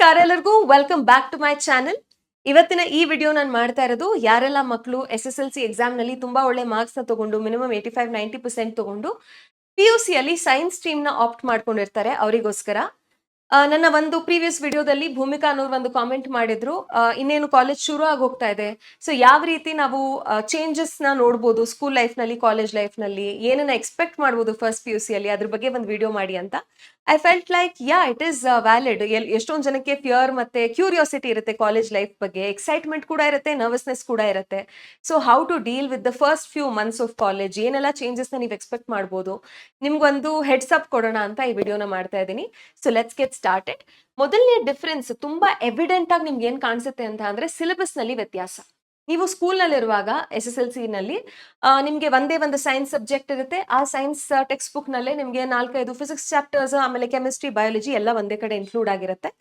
ನಮಸ್ಕಾರ ಎಲ್ಲರಿಗೂ, welcome back to my channel. ಇವತ್ತಿನ ಈ ವಿಡಿಯೋ ನಾನು ಮಾಡ್ತಾ ಇರೋದು ಯಾರೆಲ್ಲ ಮಕ್ಕಳು SSLC ಎಕ್ಸಾಮ್ ನಲ್ಲಿ ತುಂಬಾ ಒಳ್ಳೆ ಮಾರ್ಕ್ಸ್ ನ ತಗೊಂಡು ಮಿನಿಮಮ್ 85-90% ತಗೊಂಡು PUC ಅಲ್ಲಿ ಸೈನ್ಸ್ ಸ್ಟ್ರೀಮ್ ನ ಆಪ್ಟ್ ಮಾಡ್ಕೊಂಡಿರ್ತಾರೆ ಅವರಿಗೋಸ್ಕರ. ನನ್ನ ಒಂದು ಪ್ರೀವಿಯಸ್ ವಿಡಿಯೋದಲ್ಲಿ ಭೂಮಿಕಾ ಅನ್ನೋರು ಒಂದು ಕಾಮೆಂಟ್ ಮಾಡಿದ್ರು, ಇನ್ನೇನು ಕಾಲೇಜ್ ಶುರು ಆಗಿ ಹೋಗ್ತಾ ಇದೆ, ಸೊ ಯಾವ ರೀತಿ ನಾವು ಚೇಂಜಸ್ ನ ನೋಡ್ಬೋದು ಸ್ಕೂಲ್ ಲೈಫ್ ನಲ್ಲಿ, ಕಾಲೇಜ್ ಲೈಫ್ ನಲ್ಲಿ ಏನನ್ನ ಎಕ್ಸ್ಪೆಕ್ಟ್ ಮಾಡ್ಬೋದು ಫಸ್ಟ್ PUC ಅಲ್ಲಿ, ಅದ್ರ ಬಗ್ಗೆ ಒಂದು ವಿಡಿಯೋ ಮಾಡಿ ಅಂತ. I felt like it is valid. ಎಷ್ಟೊಂದು ಜನಕ್ಕೆ ಫಿಯರ್ ಮತ್ತೆ ಕ್ಯೂರಿಯಾಸಿಟಿ ಇರುತ್ತೆ ಕಾಲೇಜ್ ಲೈಫ್ ಬಗ್ಗೆ, ಎಕ್ಸೈಟ್ಮೆಂಟ್ ಕೂಡ ಇರುತ್ತೆ, ನರ್ವಸ್ನೆಸ್ ಕೂಡ ಇರುತ್ತೆ. So how to deal with the first few months of college, ಏನೆಲ್ಲ ಚೇಂಜಸ್ ನ ನೀವು ಎಕ್ಸ್ಪೆಕ್ಟ್ ಮಾಡ್ಬೋದು, ನಿಮ್ಗೊಂದು ಹೆಡ್ಸ್ ಅಪ್ ಕೊಡೋಣ ಅಂತ ಈ ವಿಡಿಯೋನ ಮಾಡ್ತಾ ಇದ್ದೀನಿ. So let's get started. ಮೊದಲನೇ ಡಿಫರೆನ್ಸ್ ತುಂಬಾ ಎವಿಡೆಂಟ್ ಆಗಿ ನಿಮ್ಗೆ ಏನ್ ಕಾಣಿಸುತ್ತೆ ಅಂತ ಅಂದ್ರೆ ಸಿಲೆಬಸ್ ನಲ್ಲಿ ವ್ಯತ್ಯಾಸ. ನೀವು ಸ್ಕೂಲ್ ನಲ್ಲಿರುವಾಗ SSLC ನಲ್ಲಿ ನಿಮ್ಗೆ ಒಂದೇ ಒಂದು ಸೈನ್ಸ್ ಸಬ್ಜೆಕ್ಟ್ ಇರುತ್ತೆ. ಆ ಸೈನ್ಸ್ ಟೆಕ್ಸ್ಟ್ ಬುಕ್ ನಲ್ಲೇ ನಿಮ್ಗೆ 4-5 ಫಿಸಿಕ್ಸ್ ಚಾಪ್ಟರ್ಸ್, ಆಮೇಲೆ ಕೆಮಿಸ್ಟ್ರಿ, ಬಯಾಲಜಿ ಎಲ್ಲ ಒಂದೇ ಕಡೆ ಇನ್ಕ್ಲೂಡ್ ಆಗಿರುತ್ತೆ.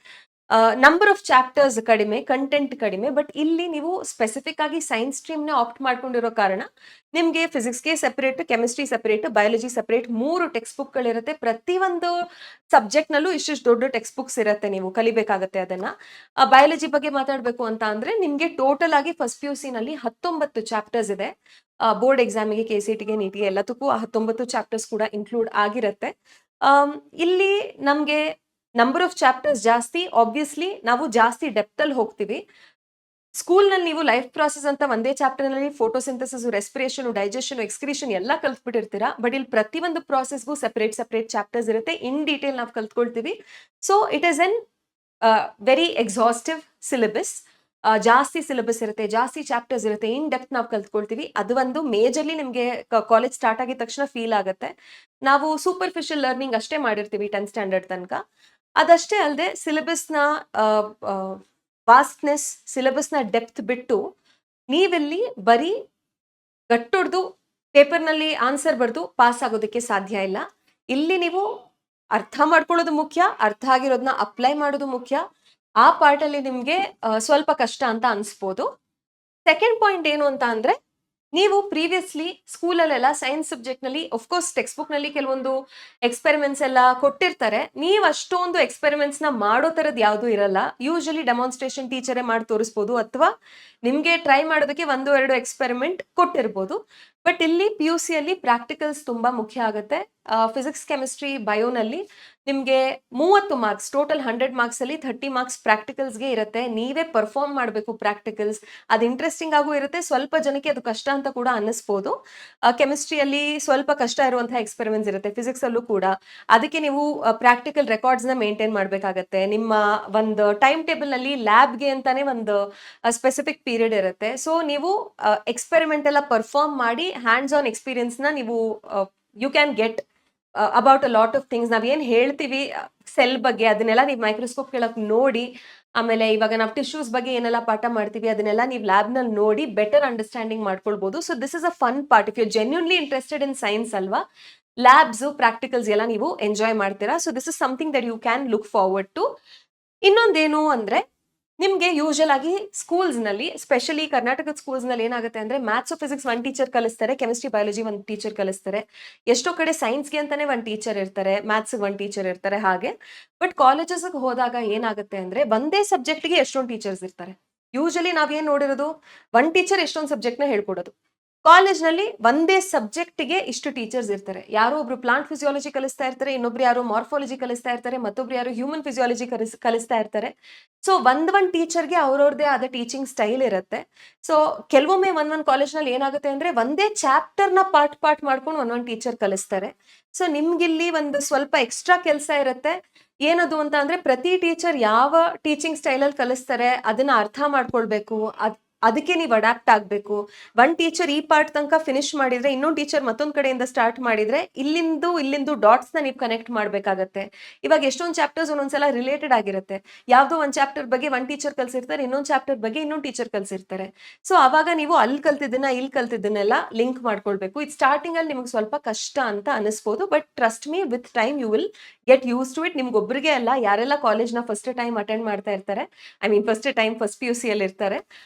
ನಂಬರ್ ಆಫ್ ಚಾಪ್ಟರ್ಸ್ ಕಡಿಮೆ, ಕಂಟೆಂಟ್ ಕಡಿಮೆ. ಬಟ್ ಇಲ್ಲಿ ನೀವು ಸ್ಪೆಸಿಫಿಕ್ ಆಗಿ ಸೈನ್ಸ್ ಸ್ಟ್ರೀಮ್ ನ ಆಪ್ಟ್ ಮಾಡ್ಕೊಂಡಿರೋ ಕಾರಣ ನಿಮ್ಗೆ ಫಿಸಿಕ್ಸ್ಗೆ separate, chemistry separate, biology separate 3 text book ಗಳಿರುತ್ತೆ. ಪ್ರತಿಯೊಂದು ಸಬ್ಜೆಕ್ಟ್ ನಲ್ಲೂ ಇಷ್ಟಿಷ್ಟು ದೊಡ್ಡ ಟೆಕ್ಸ್ಟ್ ಬುಕ್ಸ್ ಇರುತ್ತೆ, ನೀವು ಕಲಿಬೇಕಾಗತ್ತೆ ಅದನ್ನ. ಬಯಾಲಜಿ ಬಗ್ಗೆ ಮಾತಾಡ್ಬೇಕು ಅಂತ ಅಂದ್ರೆ ನಿಮ್ಗೆ ಟೋಟಲ್ ಆಗಿ ಫಸ್ಟ್ PUC ನಲ್ಲಿ 19 ಚಾಪ್ಟರ್ಸ್ ಇದೆ. ಬೋರ್ಡ್ ಎಕ್ಸಾಮಿಗೆ, KCTಗೆ, ನೀಟಿಗೆ ಎಲ್ಲದಕ್ಕೂ 19 ಚಾಪ್ಟರ್ಸ್ ಕೂಡ ಇನ್ಕ್ಲೂಡ್ ಆಗಿರುತ್ತೆ. ಇಲ್ಲಿ ನಮ್ಗೆ ನಂಬರ್ ಆಫ್ ಚಾಪ್ಟರ್ಸ್ ಜಾಸ್ತಿ, ಆಬ್ವಿಯಸ್ಲಿ ನಾವು ಜಾಸ್ತಿ ಡೆಪ್ತ್ ಅಲ್ಲಿ ಹೋಗ್ತೀವಿ. ಸ್ಕೂಲ್ ನಲ್ಲಿ ನೀವು ಲೈಫ್ ಪ್ರಾಸೆಸ್ ಅಂತ ಒಂದೇ ಚಾಪ್ಟರ್ ನಲ್ಲಿ ಫೋಟೋಸಿಂಥಸಿಸ್, ರೆಸ್ಪಿರೇಷನ್, ಡೈಜೆಷನ್, ಎಕ್ಸ್ಕ್ರೀಷನ್ ಎಲ್ಲ ಕಲ್ತ್ಬಿಟ್ಟಿರ್ತೀರಾ. ಬಟ್ ಇಲ್ಲಿ ಪ್ರತಿಯೊಂದು ಪ್ರಾಸೆಸ್ಗೂ ಸೆಪರೇಟ್ ಸೆಪರೇಟ್ ಚಾಪ್ಟರ್ಸ್ ಇರುತ್ತೆ. ಇನ್ ಡೀಟೇಲ್ ನಾವು ಕಲ್ತ್ಕೊಳ್ತೀವಿ. So it is an very exhaustive syllabus. ಜಾಸ್ತಿ ಸಿಲೆಬಸ್ ಇರುತ್ತೆ, ಜಾಸ್ತಿ ಚಾಪ್ಟರ್ಸ್ ಇರುತ್ತೆ, ಇನ್ ಡೆಪ್ತ್ ನಾವು ಕಲ್ತ್ಕೊಳ್ತೀವಿ. ಅದು ಒಂದು ಮೇಜರ್ಲಿ ನಿಮ್ಗೆ ಕಾಲೇಜ್ ಸ್ಟಾರ್ಟ್ ಆಗಿದ ತಕ್ಷಣ ಫೀಲ್ ಆಗುತ್ತೆ. ನಾವು ಸೂಪರ್ಫಿಷಿಯಲ್ ಲರ್ನಿಂಗ್ ಅಷ್ಟೇ ಮಾಡಿರ್ತೀವಿ 10th ಸ್ಟ್ಯಾಂಡರ್ಡ್ ತನಕ. ಅದಷ್ಟೇ ಅಲ್ಲದೆ ಸಿಲೆಬಸ್ನ ವಾಸ್ಟ್ನೆಸ್, ಸಿಲೆಬಸ್ನ ಡೆಪ್ತ್ ಬಿಟ್ಟು ನೀವಿಲ್ಲಿ ಬರೀ ಗಟ್ಟೊಡ್ದು ಪೇಪರ್ನಲ್ಲಿ ಆನ್ಸರ್ ಬರೆದು ಪಾಸ್ ಆಗೋದಕ್ಕೆ ಸಾಧ್ಯ ಇಲ್ಲ. ಇಲ್ಲಿ ನೀವು ಅರ್ಥ ಮಾಡ್ಕೊಳ್ಳೋದು ಮುಖ್ಯ, ಅರ್ಥ ಆಗಿರೋದನ್ನ ಅಪ್ಲೈ ಮಾಡೋದು ಮುಖ್ಯ. ಆ ಪಾರ್ಟ್ ಅಲ್ಲಿ ನಿಮ್ಗೆ ಸ್ವಲ್ಪ ಕಷ್ಟ ಅಂತ ಅನ್ಸ್ಬೋದು. ಸೆಕೆಂಡ್ ಪಾಯಿಂಟ್ ಏನು ಅಂತ ಅಂದ್ರೆ, ನೀವು ಪ್ರೀವಿಯಸ್ಲಿ ಸ್ಕೂಲಲ್ಲೆಲ್ಲ ಸೈನ್ಸ್ ಸಬ್ಜೆಕ್ಟ್ ನಲ್ಲಿ ಕೋರ್ಸ್ ಟೆಕ್ಸ್ಟ್ ಬುಕ್ ನಲ್ಲಿ ಕೆಲವೊಂದು ಎಕ್ಸ್ಪೆರಿಮೆಂಟ್ಸ್ ಎಲ್ಲ ಕೊಟ್ಟಿರ್ತಾರೆ. ನೀವು ಅಷ್ಟೊಂದು ಎಕ್ಸ್ಪೆರಿಮೆಂಟ್ಸ್ ನ ಮಾಡೋ ತರದ್ ಯಾವ್ದು ಇರಲ್ಲ. ಯೂಶಲಿ ಡೆಮಾನ್ಸ್ಟ್ರೇಷನ್ ಟೀಚರೇ ಮಾಡಿ ತೋರಿಸ್ಬೋದು, ಅಥವಾ ನಿಮ್ಗೆ ಟ್ರೈ ಮಾಡೋದಕ್ಕೆ 1-2 ಎಕ್ಸ್ಪೆರಿಮೆಂಟ್ ಕೊಟ್ಟಿರ್ಬೋದು. ಬಟ್ ಇಲ್ಲಿ PUC ಅಲ್ಲಿ ಪ್ರಾಕ್ಟಿಕಲ್ಸ್ ತುಂಬಾ ಮುಖ್ಯ ಆಗುತ್ತೆ. ಫಿಸಿಕ್ಸ್, ಕೆಮಿಸ್ಟ್ರಿ, ಬಯೋನಲ್ಲಿ ನಿಮ್ಗೆ 30 ಮಾರ್ಕ್ಸ್, ಟೋಟಲ್ 100 ಮಾರ್ಕ್ಸ್ ಅಲ್ಲಿ 30 ಮಾರ್ಕ್ಸ್ ಪ್ರಾಕ್ಟಿಕಲ್ಸ್ಗೆ ಇರುತ್ತೆ. ನೀವೇ ಪರ್ಫಾರ್ಮ್ ಮಾಡಬೇಕು ಪ್ರಾಕ್ಟಿಕಲ್ಸ್. ಅದು ಇಂಟ್ರೆಸ್ಟಿಂಗ್ ಆಗೂ ಇರುತ್ತೆ, ಸ್ವಲ್ಪ ಜನಕ್ಕೆ ಅದು ಕಷ್ಟ ಅಂತ ಕೂಡ ಅನ್ನಿಸ್ಬೋದು. ಕೆಮಿಸ್ಟ್ರಿಯಲ್ಲಿ ಸ್ವಲ್ಪ ಕಷ್ಟ ಇರುವಂತಹ ಎಕ್ಸ್ಪೆರಿಮೆಂಟ್ಸ್ ಇರುತ್ತೆ, ಫಿಸಿಕ್ಸ್ ಅಲ್ಲೂ ಕೂಡ. ಅದಕ್ಕೆ ನೀವು ಪ್ರಾಕ್ಟಿಕಲ್ ರೆಕಾರ್ಡ್ಸ್ ನ ಮೇಂಟೈನ್ ಮಾಡಬೇಕಾಗತ್ತೆ. ನಿಮ್ಮ ಒಂದು ಟೈಮ್ ಟೇಬಲ್ ನಲ್ಲಿ ಲ್ಯಾಬ್ಗೆ ಅಂತಾನೆ ಒಂದು ಸ್ಪೆಸಿಫಿಕ್ ಪೀರಿಯಡ್ ಇರುತ್ತೆ. ಸೊ ನೀವು ಎಕ್ಸ್ಪೆರಿಮೆಂಟ್ ಎಲ್ಲ ಪರ್ಫಾರ್ಮ್ ಮಾಡಿ ಹ್ಯಾಂಡ್ಸ್ ಆನ್ ಎಕ್ಸ್ಪೀರಿಯನ್ಸ್ ನ ನೀವು you can get about a lot of things. ನಾವೇನ್ ಹೇಳ್ತೀವಿ ಸೆಲ್ ಬಗ್ಗೆ, ಅದನ್ನೆಲ್ಲ ನೀವು ಮೈಕ್ರೋಸ್ಕೋಪ್ ಕೆಳಗೆ ನೋಡಿ, ಆಮೇಲೆ ಇವಾಗ ನಾವು ಟಿಶ್ಯೂಸ್ ಬಗ್ಗೆ ಏನೆಲ್ಲ ಪಾಠ ಮಾಡ್ತೀವಿ ಅದನ್ನೆಲ್ಲ ನೀವು ಲ್ಯಾಬ್ ನಲ್ಲಿ ನೋಡಿ ಬೆಟರ್ ಅಂಡರ್ಸ್ಟ್ಯಾಂಡಿಂಗ್ ಮಾಡ್ಕೊಳ್ಬಹುದು. So this is a fun part. If you genuinely interested in science ಅಲ್ವಾ, ಲ್ಯಾಬ್ಸ್, ಪ್ರಾಕ್ಟಿಕಲ್ಸ್ ಎಲ್ಲ ನೀವು ಎಂಜಾಯ್ ಮಾಡ್ತೀರಾ. So this is something that you can look forward to. ಇನ್ನೊಂದೇನು ಅಂದ್ರೆ, ನಿಮ್ಗೆ ಯೂಶಲ್ ಆಗಿ ಸ್ಕೂಲ್ಸ್ ನಲ್ಲಿ, ಸ್ಪೆಷಲಿ ಕರ್ನಾಟಕದ ಸ್ಕೂಲ್ಸ್ ನಲ್ಲಿ ಏನಾಗುತ್ತೆ ಅಂದ್ರೆ, ಮ್ಯಾಥ್ಸ್ ಫಿಸಿಕ್ಸ್ ಒಂದು ಟೀಚರ್ ಕಲಿಸ್ತಾರೆ, ಕೆಮಿಸ್ಟ್ರಿ, ಬಯಾಲಜಿ ಒಂದು ಟೀಚರ್ ಕಲಿಸ್ತಾರೆ. ಎಷ್ಟೋ ಕಡೆ ಸೈನ್ಸ್ಗೆ ಅಂತಾನೆ ಒಂದು ಟೀಚರ್ ಇರ್ತಾರೆ, ಮ್ಯಾಥ್ಸ್ ಒಂದು ಟೀಚರ್ ಇರ್ತಾರೆ, ಹಾಗೆ. ಬಟ್ ಕಾಲೇಜಸ್ ಹೋದಾಗ ಏನಾಗುತ್ತೆ ಅಂದ್ರೆ, ಒಂದೇ ಸಬ್ಜೆಕ್ಟ್ಗೆ ಎಷ್ಟೊಂದು ಟೀಚರ್ಸ್ ಇರ್ತಾರೆ. ಯೂಶಲಿ ನಾವೇನ್ ನೋಡಿರೋದು, ಒಂದ್ ಟೀಚರ್ ಎಷ್ಟೊಂದು ಸಬ್ಜೆಕ್ಟ್ ನ ಹೇಳ್ಕೊಡೋದು. ಕಾಲೇಜ್ ನಲ್ಲಿ ಒಂದೇ ಸಬ್ಜೆಕ್ಟ್ ಗೆ ಇಷ್ಟು ಟೀಚರ್ಸ್ ಇರ್ತಾರೆ. ಯಾರೋ ಒಬ್ರು ಪ್ಲಾಂಟ್ ಫಿಸಿಯಾಲಜಿ ಕಲಿಸ್ತಾ ಇರ್ತಾರೆ, ಇನ್ನೊಬ್ರು ಯಾರೋ ಮಾರ್ಫಾಲಜಿ ಕಲಿಸ್ತಾ ಇರ್ತಾರೆ, ಮತ್ತೊಬ್ರು ಯಾರೋ ಹ್ಯೂಮನ್ ಫಿಸಿಯಾಲಜಿ ಕಲಿಸ್ತಾ ಇರ್ತಾರೆ. ಸೊ ಒಂದ್ ಟೀಚರ್ಗೆ ಅವ್ರವ್ರದೇ ಆದ ಟೀಚಿಂಗ್ ಸ್ಟೈಲ್ ಇರುತ್ತೆ. ಸೊ ಕೆಲವೊಮ್ಮೆ ಒಂದೊಂದು ಕಾಲೇಜ್ ನಲ್ಲಿ ಏನಾಗುತ್ತೆ ಅಂದ್ರೆ, ಒಂದೇ ಚಾಪ್ಟರ್ ನ ಪಾರ್ಟ್ ಮಾಡ್ಕೊಂಡು ಒಂದೊಂದು ಟೀಚರ್ ಕಲಿಸ್ತಾರೆ. ಸೊ ನಿಮ್ಗಿಲ್ಲಿ ಒಂದು ಸ್ವಲ್ಪ ಎಕ್ಸ್ಟ್ರಾ ಕೆಲಸ ಇರುತ್ತೆ. ಏನದು ಅಂತ ಅಂದ್ರೆ, ಪ್ರತಿ ಟೀಚರ್ ಯಾವ ಟೀಚಿಂಗ್ ಸ್ಟೈಲ್ ಅಲ್ಲಿ ಕಲಿಸ್ತಾರೆ ಅದನ್ನ ಅರ್ಥ ಮಾಡ್ಕೊಳ್ಬೇಕು. ಅದಕ್ಕೆ ನೀವು ಅಡಾಪ್ಟ್ ಆಗ್ಬೇಕು. ಒಂದ್ ಟೀಚರ್ ಈ ಪಾರ್ಟ್ ತನಕ ಫಿನಿಶ್ ಮಾಡಿದ್ರೆ, ಇನ್ನೊಂದು ಟೀಚರ್ ಮತ್ತೊಂದ್ ಕಡೆಯಿಂದ ಸ್ಟಾರ್ಟ್ ಮಾಡಿದ್ರೆ, ಇಲ್ಲಿಂದು ಡಾಟ್ಸ್ ನ ನೀವು ಕನೆಕ್ಟ್ ಮಾಡ್ಬೇಕಾಗತ್ತೆ. ಇವಾಗ ಎಷ್ಟೊಂದು ಚಾಪ್ಟರ್ಸ್ ಒಂದೊಂದ್ಸಲ ರಿಲೇಟೆಡ್ ಆಗಿರುತ್ತೆ. ಯಾವ್ದೋ ಒಂದ್ ಚಾಪ್ಟರ್ ಬಗ್ಗೆ ಒಂದ್ ಟೀಚರ್ ಕಲ್ಸಿರ್ತಾರೆ, ಇನ್ನೊಂದ್ ಚಾಪ್ಟರ್ ಬಗ್ಗೆ ಇನ್ನೊಂದು ಟೀಚರ್ ಕಲ್ಸಿರ್ತಾರೆ. ಸೊ ಅವಾಗ ನೀವು ಅಲ್ಲಿ ಕಲ್ತಿದ್ದನ್ನ ಇಲ್ಲಿ ಕಲ್ತಿದ್ದನ್ನೆಲ್ಲ ಲಿಂಕ್ ಮಾಡ್ಕೊಳ್ಬೇಕು. ಇದು ಸ್ಟಾರ್ಟಿಂಗ್ ಅಲ್ಲಿ ನಿಮ್ಗೆ ಸ್ವಲ್ಪ ಕಷ್ಟ ಅಂತ ಅನಿಸ್ಬೋದು, but trust me, with time you will get use to it. ನಿಮ್ಗೊಬ್ರಿಗೆ ಅಲ್ಲ, ಯಾರೆಲ್ಲ ಕಾಲೇಜ್ ನ ಫಸ್ಟ್ ಟೈಮ್ ಅಟೆಂಡ್ ಮಾಡ್ತಾ ಇರ್ತಾರೆ, ಫಸ್ಟ್ ಟೈಮ್ ಫಸ್ಟ್ PUC ಅಲ್ಲಿ ಇರ್ತಾರೆ,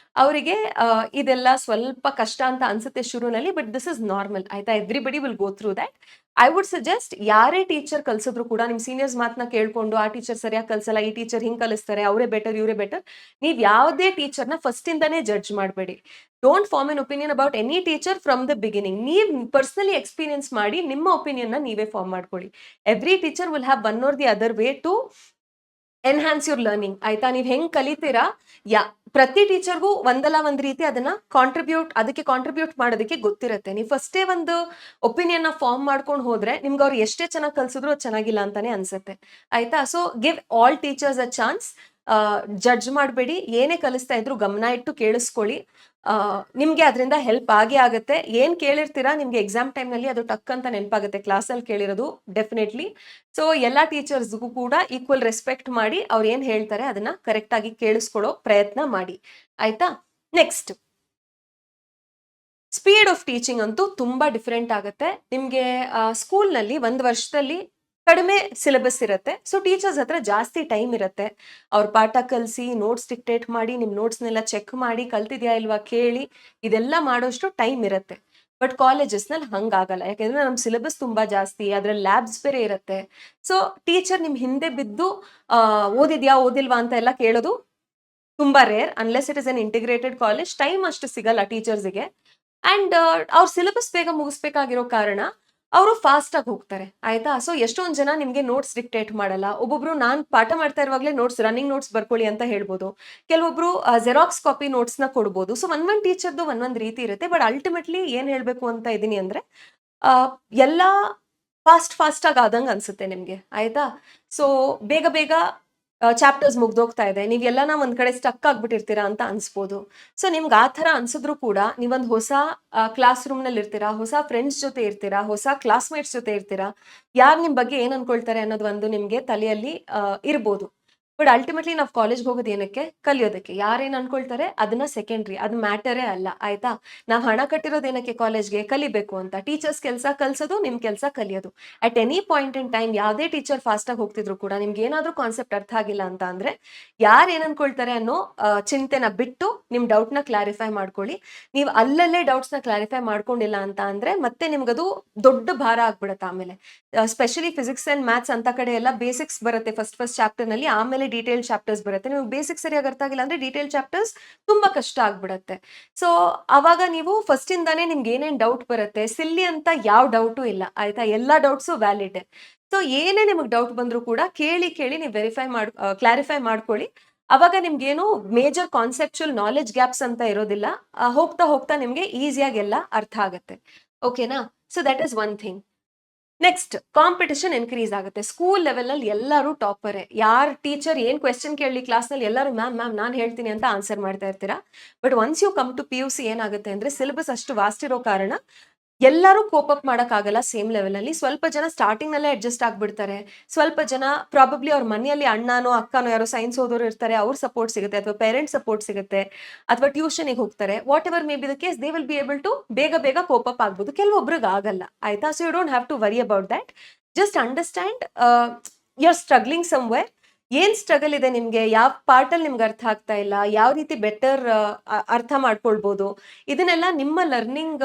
ಅವರಿಗೆ ಇದೆಲ್ಲ ಸ್ವಲ್ಪ ಕಷ್ಟ ಅಂತ ಅನ್ಸುತ್ತೆ ಶುರುನಲ್ಲಿ. ಬಟ್ ದಿಸ್ ಇಸ್ ನಾರ್ಮಲ್, ಆಯ್ತಾ. Everybody will go through that. I would suggest ಯಾರೇ ಟೀಚರ್ ಕಲ್ಸಿದ್ರು ಕೂಡ ನಿಮ್ ಸೀನಿಯರ್ಸ್ ಮಾತನ್ನ ಕೇಳ್ಕೊಂಡು ಆ ಟೀಚರ್ ಸರಿಯಾಗಿ ಕಲ್ಸಲ್ಲ, ಈ ಟೀಚರ್ ಹಿಂಗ್ ಕಲಿಸ್ತಾರೆ, ಅವರೇ ಬೆಟರ್ ಇವರೇ ಬೆಟರ್, ನೀವ್ ಯಾವುದೇ ಟೀಚರ್ನ ಫಸ್ಟ್ ಇಂದಾನೇ ಜಡ್ಜ್ ಮಾಡಬೇಡಿ. Don't form an opinion about any teacher from the beginning. ನೀವ್ ಪರ್ಸನಲಿ ಎಕ್ಸ್ಪೀರಿಯನ್ಸ್ ಮಾಡಿ ನಿಮ್ಮ ಒಪಿನಿಯನ್ ನ ನೀವೇ ಫಾರ್ಮ್ ಮಾಡ್ಕೊಳ್ಳಿ. Every teacher will have one or the other way to enhance your learning. ಆಯ್ತಾ, ನೀವ್ ಹೆಂಗ್ ಕಲಿತೀರಾ, ಪ್ರತಿ ಟೀಚರ್ಗೂ ಒಂದಲ್ಲ ಒಂದ್ ರೀತಿ ಅದನ್ನ ಅದಕ್ಕೆ ಕಾಂಟ್ರಿಬ್ಯೂಟ್ ಮಾಡೋದಕ್ಕೆ ಗೊತ್ತಿರುತ್ತೆ. ನೀವು ಫಸ್ಟೇ ಒಂದು ಒಪಿನಿಯನ್ ಫಾರ್ಮ್ ಮಾಡ್ಕೊಂಡು ಹೋದ್ರೆ ನಿಮ್ಗೆ ಅವ್ರು ಎಷ್ಟೇ ಚೆನ್ನಾಗಿ ಕಲ್ಸಿದ್ರು ಅದು ಚೆನ್ನಾಗಿಲ್ಲ ಅಂತಾನೆ ಅನ್ಸುತ್ತೆ. ಆಯ್ತಾ, so give all teachers a chance. Judge ಮಾಡಬೇಡಿ, ಏನೇ ಕಲಿಸ್ತಾ ಇದ್ರು ಗಮನ ಇಟ್ಟು ಕೇಳಿಸ್ಕೊಳ್ಳಿ. ನಿಮ್ಗೆ ಅದರಿಂದ ಹೆಲ್ಪ್ ಆಗೇ ಆಗುತ್ತೆ. ಏನ್ ಕೇಳಿರ್ತೀರಾ ನಿಮ್ಗೆ ಎಕ್ಸಾಮ್ ಟೈಮ್ ನಲ್ಲಿ ಅದು ಟಕ್ ಅಂತ ನೆನಪಾಗುತ್ತೆ, ಕ್ಲಾಸಲ್ಲಿ ಕೇಳಿರೋದು ಡೆಫಿನೆಟ್ಲಿ. ಸೊ ಎಲ್ಲಾ ಟೀಚರ್ಸ್ಗೂ ಕೂಡ ಈಕ್ವಲ್ ರೆಸ್ಪೆಕ್ಟ್ ಮಾಡಿ ಅವ್ರು ಏನ್ ಹೇಳ್ತಾರೆ ಅದನ್ನ ಕರೆಕ್ಟ್ ಆಗಿ ಕೇಳಿಸ್ಕೊಳ್ಳೋ ಪ್ರಯತ್ನ ಮಾಡಿ. ಆಯ್ತಾ, ನೆಕ್ಸ್ಟ್ ಸ್ಪೀಡ್ ಆಫ್ ಟೀಚಿಂಗ್ ಅಂತೂ ತುಂಬಾ ಡಿಫರೆಂಟ್ ಆಗುತ್ತೆ. ನಿಮ್ಗೆ ಸ್ಕೂಲ್ನಲ್ಲಿ ಒಂದು ವರ್ಷದಲ್ಲಿ ಕಡಿಮೆ ಸಿಲೆಬಸ್ ಇರುತ್ತೆ. ಸೊ ಟೀಚರ್ಸ್ ಹತ್ರ ಜಾಸ್ತಿ ಟೈಮ್ ಇರುತ್ತೆ. ಅವ್ರ ಪಾಠ ಕಲಿಸಿ ನೋಟ್ಸ್ ಡಿಕ್ಟೇಟ್ ಮಾಡಿ ನಿಮ್ ನೋಟ್ಸ್ನೆಲ್ಲ ಚೆಕ್ ಮಾಡಿ ಕಲ್ತಿದ್ಯಾ ಇಲ್ವಾ ಕೇಳಿ ಇದೆಲ್ಲ ಮಾಡೋಷ್ಟು ಟೈಮ್ ಇರುತ್ತೆ. ಬಟ್ ಕಾಲೇಜಸ್ ನಲ್ಲಿ ಹಂಗಾಗಲ್ಲ, ಯಾಕಂದ್ರೆ ನಮ್ ಸಿಲೆಬಸ್ ತುಂಬಾ ಜಾಸ್ತಿ, ಅದ್ರಲ್ಲಿ ಲ್ಯಾಬ್ಸ್ ಬೇರೆ ಇರುತ್ತೆ. ಸೊ ಟೀಚರ್ ನಿಮ್ ಹಿಂದೆ ಬಿದ್ದು ಓದಿದ್ಯಾ ಓದಿಲ್ವಾ ಅಂತ ಎಲ್ಲ ಕೇಳೋದು ತುಂಬಾ rare, unless it is an integrated college. Time ಅಷ್ಟು ಸಿಗಲ್ಲ ಟೀಚರ್ಸ್ಗೆ. ಅಂಡ್ ಅವ್ರ ಸಿಲೆಬಸ್ ಬೇಗ ಮುಗಿಸ್ಬೇಕಾಗಿರೋ ಕಾರಣ ಅವರು ಫಾಸ್ಟ್ ಆಗಿ ಹೋಗ್ತಾರೆ. ಆಯ್ತಾ, ಸೊ ಎಷ್ಟೊಂದ್ ಜನ ನಿಮ್ಗೆ ನೋಟ್ಸ್ ಡಿಕ್ಟೇಟ್ ಮಾಡಲ್ಲ. ಒಬ್ಬೊಬ್ರು ನಾನ್ ಪಾಠ ಮಾಡ್ತಾ ಇರುವಾಗಲೇ ರನ್ನಿಂಗ್ ನೋಟ್ಸ್ ಬರ್ಕೊಳ್ಳಿ ಅಂತ ಹೇಳ್ಬೋದು. ಕೆಲವೊಬ್ರು ಜೆರಾಕ್ಸ್ ಕಾಪಿ ನೋಟ್ಸ್ ನ ಕೊಡ್ಬೋದು. ಸೊ ಒಂದೊಂದ್ ಟೀಚರ್ದು ಒಂದೊಂದ್ ರೀತಿ ಇರುತ್ತೆ. ಬಟ್ ಅಲ್ಟಿಮೇಟ್ಲಿ ಏನ್ ಹೇಳ್ಬೇಕು ಅಂತ ಇದೀನಿ ಅಂದ್ರೆ ಆ, ಎಲ್ಲಾ ಫಾಸ್ಟ್ ಆಗಿ ಆದಂಗ ಅನ್ಸುತ್ತೆ ನಿಮ್ಗೆ. ಆಯ್ತಾ, ಸೊ ಬೇಗ ಬೇಗ ಚಾಪ್ಟರ್ಸ್ ಮುಗ್ದೋಗ್ತಾ ಇದೆ, ನೀವ್ ಎಲ್ಲಾನ ಒಂದ್ ಕಡೆ ಸ್ಟಕ್ ಆಗ್ಬಿಟ್ಟಿರ್ತೀರಾ ಅಂತ ಅನ್ಸ್ಬೋದು. ಸೊ ನಿಮ್ಗೆ ಆ ತರ ಅನ್ಸಿದ್ರು ಕೂಡ ನೀವೊಂದ್ ಹೊಸ ಕ್ಲಾಸ್ ರೂಮ್ ನಲ್ಲಿ ಇರ್ತೀರಾ, ಹೊಸ ಫ್ರೆಂಡ್ಸ್ ಜೊತೆ ಇರ್ತೀರಾ, ಹೊಸ ಕ್ಲಾಸ್ಮೇಟ್ಸ್ ಜೊತೆ ಇರ್ತೀರಾ. ಯಾರ್ ನಿಮ್ ಬಗ್ಗೆ ಏನ್ ಅನ್ಕೊಳ್ತಾರೆ ಅನ್ನೋದು ಒಂದು ನಿಮ್ಗೆ ತಲೆಯಲ್ಲಿ ಇರ್ಬೋದು. ಬಟ್ ಅಲ್ಟಿಮೇಟ್ಲಿ ನಾವು ಕಾಲೇಜ್ಗೆ ಹೋಗೋದು ಏನಕ್ಕೆ, ಕಲಿಯೋದಕ್ಕೆ. ಯಾರೇನ್ ಅನ್ಕೊಳ್ತಾರೆ ಅದನ್ನ ಸೆಕೆಂಡ್ರಿ, ಅದು ಮ್ಯಾಟರೇ ಅಲ್ಲ. ಆಯ್ತಾ, ನಾವ್ ಹಣ ಕಟ್ಟಿರೋದು ಏನಕ್ಕೆ, ಕಾಲೇಜ್ಗೆ ಕಲಿಬೇಕು ಅಂತ. ಟೀಚರ್ಸ್ ಕೆಲಸ ಕಲ್ಸೋದು, ನಿಮ್ ಕೆಲಸ ಕಲಿಯೋದು. At any point in time ಯಾವ್ದೇ ಟೀಚರ್ ಫಾಸ್ಟ್ ಆಗಿ ಹೋಗ್ತಿದ್ರು ಕೂಡ ನಿಮ್ಗೆ ಏನಾದ್ರೂ ಕಾನ್ಸೆಪ್ಟ್ ಅರ್ಥ ಆಗಿಲ್ಲ ಅಂತ ಅಂದ್ರೆ ಯಾರು ಏನ್ ಅನ್ಕೊಳ್ತಾರೆ ಅನ್ನೋ ಚಿಂತೆನ ಬಿಟ್ಟು ನಿಮ್ ಡೌಟ್ ನ ಕ್ಲಾರಿಫೈ ಮಾಡ್ಕೊಳ್ಳಿ. ನೀವು ಅಲ್ಲಲ್ಲೇ ಡೌಟ್ಸ್ ನ ಕ್ಲಾರಿಫೈ ಮಾಡ್ಕೊಂಡಿಲ್ಲ ಅಂತ ಅಂದ್ರೆ ಮತ್ತೆ ನಿಮ್ಗದು ದೊಡ್ಡ ಭಾರ ಆಗ್ಬಿಡುತ್ತೆ ಆಮೇಲೆ. ಸ್ಪೆಷಲಿ ಫಿಸಿಕ್ಸ್ ಅಂಡ್ ಮ್ಯಾಥ್ಸ್ ಅಂತ ಕಡೆ ಎಲ್ಲ ಬೇಸಿಕ್ಸ್ ಬರುತ್ತೆ ಫಸ್ಟ್ ಚಾಪ್ಟರ್ ನಲ್ಲಿ, ಆಮೇಲೆ ಡೀಟೇಲ್ ಚಾಪ್ಟರ್ಸ್ ಬರುತ್ತೆ. ನಿಮ್ಗೆ ಬೇಸಿಕ್ಸ್ ಸರಿಯಾಗಿ ಅರ್ಥ ಆಗಿಲ್ಲ ಅಂದ್ರೆ ಡೀಟೇಲ್ ಚಾಪ್ಟರ್ಸ್ ತುಂಬಾ ಕಷ್ಟ ಆಗ್ಬಿಡತ್ತೆ. ಸೊ ಅವಾಗ ನೀವು ಫಸ್ಟ್ ಇಂದಾನೇ ನಿಮ್ಗೆ ಏನೇನ್ ಡೌಟ್ ಬರುತ್ತೆ, ಸಿಲ್ಲಿ ಅಂತ ಯಾವ ಡೌಟು ಇಲ್ಲ. ಆಯ್ತಾ, ಎಲ್ಲಾ ಡೌಟ್ಸು ವ್ಯಾಲಿಡ್. ಸೊ ಏನೇ ನಿಮಗೆ ಡೌಟ್ ಬಂದ್ರು ಕೂಡ ಕೇಳಿ ಕೇಳಿ ನೀವು ಕ್ಲಾರಿಫೈ ಮಾಡ್ಕೊಳ್ಳಿ. ಅವಾಗ ನಿಮ್ಗೇನು ಮೇಜರ್ ಕಾನ್ಸೆಪ್ಚುಯಲ್ ನಾಲೆಜ್ ಗ್ಯಾಪ್ಸ್ ಅಂತ ಇರೋದಿಲ್ಲ. ಹೋಗ್ತಾ ಹೋಗ್ತಾ ನಿಮ್ಗೆ ಈಸಿಯಾಗಿ ಎಲ್ಲ ಅರ್ಥ ಆಗುತ್ತೆ. ಓಕೆನಾ, so that is one thing. Next, competition increase ಆಗುತ್ತೆ. ಸ್ಕೂಲ್ ಲೆವೆಲ್ ಅಲ್ಲಿ ಎಲ್ಲರೂ ಟಾಪರೇ. ಯಾರ್ ಟೀಚರ್ ಏನ್ ಕ್ವೆಶ್ಚನ್ ಕೇಳಲಿ ಕ್ಲಾಸ್ ನಲ್ಲಿ ಎಲ್ಲರೂ ಮ್ಯಾಮ್ ನಾನ್ ಹೇಳ್ತೀನಿ ಅಂತ ಆನ್ಸರ್ ಮಾಡ್ತಾ ಇರ್ತೀರಾ. But once you come to PUC ಏನಾಗುತ್ತೆ ಅಂದ್ರೆ ಸಿಲೆಬಸ್ ಅಷ್ಟು ವಾಸ್ಟ್ ಇರೋ ಕಾರಣ ಎಲ್ಲರೂ ಕೋಪ್ ಅಪ್ ಆಗಲ್ಲ ಸೇಮ್ ಲೆವೆಲ್ ಅಲ್ಲಿ. ಸ್ವಲ್ಪ ಜನ ಸ್ಟಾರ್ಟಿಂಗ್ ನಲ್ಲೇ ಅಡ್ಜಸ್ಟ್ ಆಗ್ಬಿಡ್ತಾರೆ. ಸ್ವಲ್ಪ ಜನ ಪ್ರಾಬಬ್ಲಿ ಅವ್ರ ಮನೆಯಲ್ಲಿ ಅಣ್ಣನೋ ಅಕ್ಕನೋ ಯಾರೋ ಸೈನ್ಸ್ ಓದೋರು ಇರ್ತಾರೆ, ಅವ್ರ ಸಪೋರ್ಟ್ ಸಿಗುತ್ತೆ, ಅಥವಾ ಪೇರೆಂಟ್ಸ್ ಸಪೋರ್ಟ್ ಸಿಗುತ್ತೆ, ಅಥವಾ ಟ್ಯೂಷನ್ಗೆ ಹೋಗ್ತಾರೆ. Whatever may be the case, they will be able to ಬೇಗ ಬೇಗ ಕೋಪ್ ಅಪ್ ಆಗ್ಬೋದು. ಕೆಲವೊಬ್ರಿಗೆ ಆಗಲ್ಲ. ಆಯ್ತಾ, so you don't have to worry about that. Just understand you are struggling somewhere. ಏನ್ ಸ್ಟ್ರಗಲ್ ಇದೆ ನಿಮ್ಗೆ, ಯಾವ ಪಾರ್ಟ್ ಅಲ್ಲಿ ನಿಮ್ಗೆ ಅರ್ಥ ಆಗ್ತಾ ಇಲ್ಲ, ಯಾವ ರೀತಿ ಬೆಟರ್ ಅರ್ಥ ಮಾಡ್ಕೊಳ್ಬಹುದು, ಇದನ್ನೆಲ್ಲ ನಿಮ್ಮ ಲರ್ನಿಂಗ್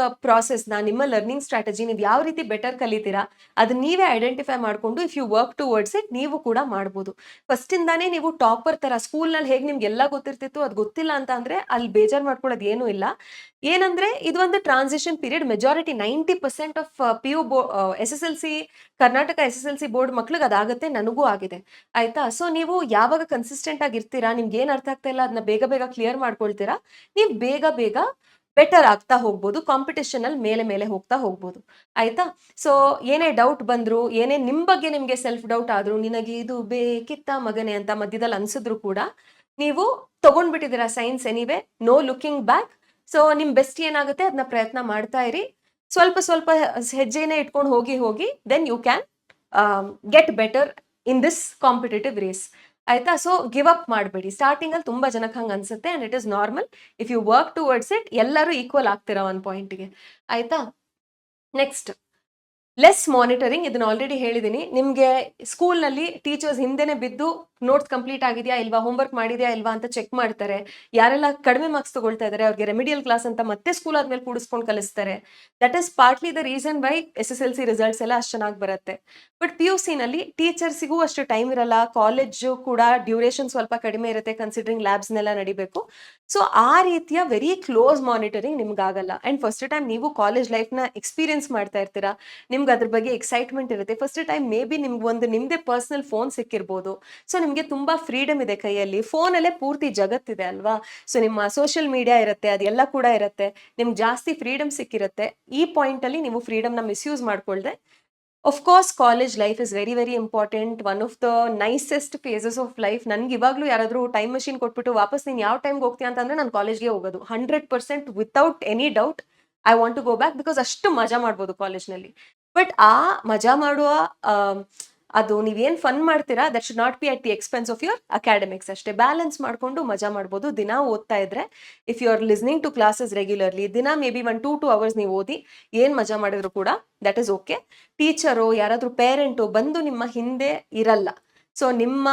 ನ ನಿಮ್ಮ ಲರ್ನಿಂಗ್ ಸ್ಟ್ರಾಟಜಿ ನೀವು ಯಾವ ರೀತಿ ಬೆಟರ್ ಕಲಿತೀರಾ ಅದನ್ನ ನೀವೇ ಐಡೆಂಟಿಫೈ ಮಾಡ್ಕೊಂಡು if you work towards it ನೀವು ಕೂಡ ಮಾಡ್ಬೋದು. ಫಸ್ಟ್ ಇಂದಾನೇ ನೀವು ಟಾಪರ್ ತರ ಸ್ಕೂಲ್ ನಲ್ಲಿ ಹೇಗೆ ನಿಮ್ಗೆ ಎಲ್ಲ ಗೊತ್ತಿರ್ತಿತ್ತು ಅದು ಗೊತ್ತಿಲ್ಲ ಅಂತ ಅಂದ್ರೆ ಅಲ್ಲಿ ಬೇಜಾರ್ ಮಾಡ್ಕೊಳ್ಳೋದು ಏನೂ ಇಲ್ಲ. ಏನಂದ್ರೆ ಇದು ಒಂದು transition period. Majority 90% of PU SSLC Karnataka SSLC board ಮಕ್ಳಿಗೆ ಅದಾಗುತ್ತೆ, ನನಗೂ ಆಗಿದೆ. ಆಯ್ತಾ, ಸೊ ನೀವು ಯಾವಾಗ ಕನ್ಸಿಸ್ಟೆಂಟ್ ಆಗಿರ್ತೀರಾ, ನಿಮ್ಗೆ ಏನ್ ಅರ್ಥ ಆಗ್ತಾ ಇಲ್ಲ ಅದನ್ನ ಬೇಗ ಬೇಗ ಕ್ಲಿಯರ್ ಮಾಡ್ಕೊಳ್ತೀರಾ, ನೀವು ಬೇಗ ಬೇಗ ಬೆಟರ್ ಆಗ್ತಾ ಹೋಗ್ಬೋದು. ಕಾಂಪಿಟೇಷನ್ ಅಲ್ಲಿ ಮೇಲೆ ಮೇಲೆ ಹೋಗ್ತಾ ಹೋಗ್ಬೋದು. ಆಯ್ತಾ, ಸೊ ಏನೇ ಡೌಟ್ ಬಂದ್ರು, ಏನೇ ನಿಮ್ ಬಗ್ಗೆ ನಿಮ್ಗೆ ಸೆಲ್ಫ್ ಡೌಟ್ ಆದ್ರೂ, ನಿನಗೆ ಇದು ಬೇಕಿತ್ತ ಮಗನೆ ಅಂತ ಮಧ್ಯದಲ್ಲಿ ಅನ್ಸಿದ್ರು ಕೂಡ ನೀವು ತಗೊಂಡ್ಬಿಟ್ಟಿದ್ದೀರಾ science anyway, no looking back. So ನಿಮ್ ಬೆಸ್ಟ್ ಏನಾಗುತ್ತೆ ಅದನ್ನ ಪ್ರಯತ್ನ ಮಾಡ್ತಾ ಇರಿ. ಸ್ವಲ್ಪ ಸ್ವಲ್ಪ ಹೆಜ್ಜೆನೇ ಇಟ್ಕೊಂಡು ಹೋಗಿ ಹೋಗಿ then you can get better in this competitive race. ಆಯ್ತಾ, ಸೊ ಗಿವ್ ಅಪ್ ಮಾಡಬೇಡಿ. ಸ್ಟಾರ್ಟಿಂಗ್ ಅಲ್ಲಿ ತುಂಬಾ ಜನಕ್ಕೆ ಹಂಗ ಅನ್ಸುತ್ತೆ, and it is normal. If you work towards it ಎಲ್ಲರೂ ಈಕ್ವಲ್ ಆಗ್ತೀರಾ ಒಂದ್ ಪಾಯಿಂಟ್ಗೆ. ಆಯ್ತಾ, ನೆಕ್ಸ್ಟ್ ಲೆಸ್ ಮಾನಿಟರಿಂಗ್, ಇದನ್ನ ಆಲ್ರೆಡಿ ಹೇಳಿದ್ದೀನಿ ನಿಮ್ಗೆ. ಸ್ಕೂಲ್ನಲ್ಲಿ ಟೀಚರ್ಸ್ ಹಿಂದೆನೆ ಬಿದ್ದು ನೋಟ್ಸ್ ಕಂಪ್ಲೀಟ್ ಆಗಿದೆಯಾ ಇಲ್ವಾ, ಹೋಮ್ವರ್ಕ್ ಮಾಡಿದ್ಯಾ ಇಲ್ವಾ ಅಂತ ಚೆಕ್ ಮಾಡ್ತಾರೆ. ಯಾರೆಲ್ಲ ಕಡಿಮೆ ಮಾರ್ಕ್ಸ್ ತಗೊಳ್ತಾ ಇದಾರೆ ಅವ್ರಿಗೆ ರೆಮಿಡಿಯಲ್ ಕ್ಲಾಸ್ ಅಂತ ಮತ್ತೆ ಸ್ಕೂಲ್ ಆದ್ಮೇಲೆ ಕೂಡಿಸ್ಕೊಂಡು ಕಲಿಸ್ತಾರೆ. That is partly the reason why SSLC results ಎಲ್ಲ ಅಷ್ಟು ಚೆನ್ನಾಗಿ ಬರುತ್ತೆ. ಬಟ್ PUC ನಲ್ಲಿ ಟೀಚರ್ಸಿಗೂ ಅಷ್ಟು ಟೈಮ್ ಇರಲ್ಲ, ಕಾಲೇಜು ಕೂಡ ಡ್ಯೂರೇಷನ್ ಸ್ವಲ್ಪ ಕಡಿಮೆ ಇರುತ್ತೆ ಕನ್ಸಿಡರಿಂಗ್ ಲ್ಯಾಬ್ಸ್ನೆಲ್ಲ ನಡಿಬೇಕು. ಸೊ ಆ ರೀತಿಯ ವೆರಿ ಕ್ಲೋಸ್ ಮಾನಿಟರಿಂಗ್ ನಿಮ್ಗಾಗಲ್ಲ. ಅಂಡ್ ಫಸ್ಟ್ ಟೈಮ್ ನೀವು ಕಾಲೇಜ್ ಲೈಫ್ನ ಎಕ್ಸ್ಪೀರಿಯನ್ಸ್ ಮಾಡ್ತಾ ಇರ್ತೀರಾ, ನಿಮ್ಗೆ ಅದ್ರ ಬಗ್ಗೆ ಎಕ್ಸೈಟ್ಮೆಂಟ್ ಇರುತ್ತೆ. ಫಸ್ಟ್ ಟೈಮ್ ಮೇ ಬಿ ನಿಮ್ಗೆ ಒಂದು ನಿಮ್ದೇ ಪರ್ಸನಲ್ ಫೋನ್ ಸಿಕ್ಕಿರ್ಬೋದು. ಸೊ ನಿಮ್ಗೆ ತುಂಬಾ ಫ್ರೀಡಮ್ ಇದೆ ಕೈಯಲ್ಲಿ, ಫೋನಲ್ಲೇ ಪೂರ್ತಿ ಜಗತ್ತಿದೆ ಅಲ್ವಾ. ಸೊ ನಿಮ್ಮ ಸೋಷಿಯಲ್ ಮೀಡಿಯಾ ಇರುತ್ತೆ, ಅದೆಲ್ಲ ಕೂಡ ಇರುತ್ತೆ, ನಿಮ್ಗೆ ಜಾಸ್ತಿ ಫ್ರೀಡಮ್ ಸಿಕ್ಕಿರುತ್ತೆ. ಈ ಪಾಯಿಂಟ್ ಅಲ್ಲಿ ನೀವು ಫ್ರೀಡಮ್ನ ಮಿಸ್ಯೂಸ್ ಮಾಡ್ಕೊಳ್ದೆ. Of course college life is very very important, one of the nicest phases of life. ನನ್ಗೆ ಇವಾಗಲೂ ಯಾರಾದರೂ ಟೈಮ್ ಮಷೀನ್ ಕೊಟ್ಬಿಟ್ಟು ವಾಪಸ್ ನೀನು ಯಾವ ಟೈಮ್ಗೆ ಹೋಗ್ತೀಯ ಅಂತಂದ್ರೆ ನಾನು ಕಾಲೇಜ್ಗೆ ಹೋಗೋದು 100% without any doubt. I want to go back because ಅಷ್ಟು ಮಜಾ ಮಾಡ್ಬೋದು ಕಾಲೇಜ್ನಲ್ಲಿ. ಬಟ್ ಆ ಮಜಾ ಮಾಡುವ ಆ, ಅದು ನೀವೇನ್ ಫನ್ ಮಾಡ್ತೀರಾ that should not be at the expense of your academics. ಅಷ್ಟೇ ಬ್ಯಾಲೆನ್ಸ್ ಮಾಡ್ಕೊಂಡು ಮಜಾ ಮಾಡ್ಬೋದು. ದಿನ ಓದ್ತಾ ಇದ್ರೆ, if you are listening to classes regularly, ದಿನ ಮೇ ಬಿ 1 to 2 hours ನೀವು ಓದಿ ಏನ್ ಮಜಾ ಮಾಡಿದ್ರು ಕೂಡ ದಟ್ ಇಸ್ ಓಕೆ. ಟೀಚರು ಯಾರಾದ್ರೂ ಪೇರೆಂಟು ಬಂದು ನಿಮ್ಮ ಹಿಂದೆ ಇರಲ್ಲ. ಸೊ ನಿಮ್ಮ